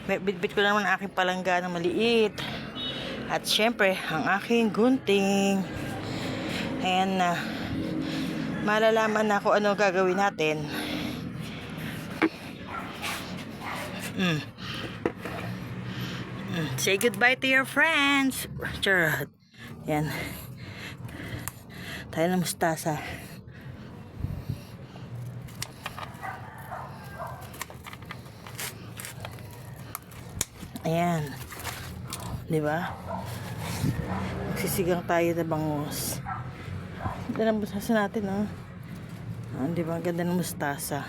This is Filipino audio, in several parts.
Bitbit ko naman ang aking palangga na maliit. At syempre, ang aking gunting. Ayan na. Malalaman na kung ano gagawin natin. Say goodbye to your friends. Sure. Ayan. Tayo na mustasa. Ayan. Diba? Magsisigang tayo na bangus. Ganda ng mustasa natin, oh. Diba? Ganda ng mustasa.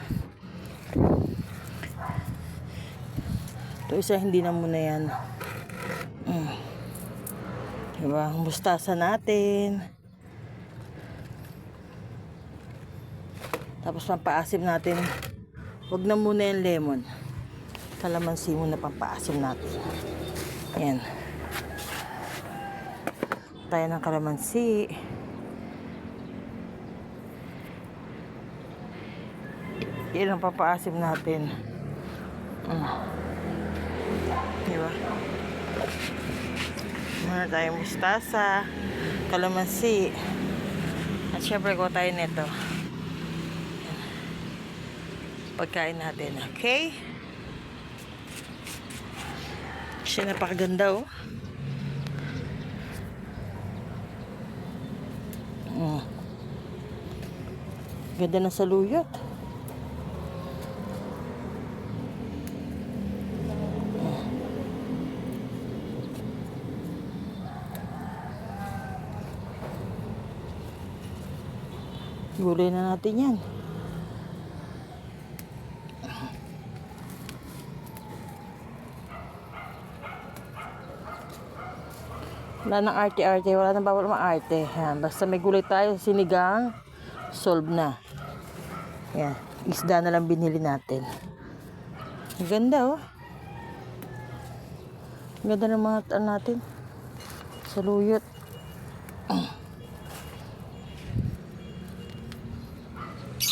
Ito isa, hindi na muna yan. Diba? Mustasa natin. Tapos pampaasim natin. Huwag na muna yung lemon. Kalamansi muna pampaasim natin. Ayan. Tayo ng kalamansi. Yan ang papaasim natin. Diba? Muna tayo mustasa, kalamansi. At syempre ko tayo nito. Pagkain natin. Okay? Siya napakaganda, oh. Ganda na saluyot. Gulay na natin yan. Wala nang arte-arte, wala nang bawal maarte. Yan, basta may gulay tayo, sinigang, solve na. Yan, isda na lang binili natin. Ang ganda, oh. Ang ganda ng mga taan natin. Saluyot.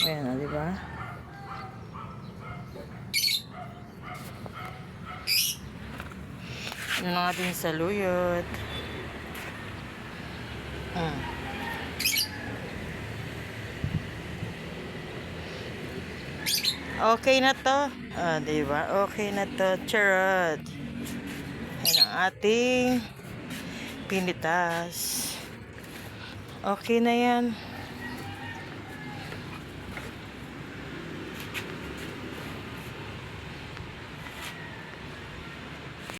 Ayan, di ba? Ano na ating saluyot. Okay na to. Di ba? Okay na to. Charot. Yan ang ating pinitas. Okay na yan.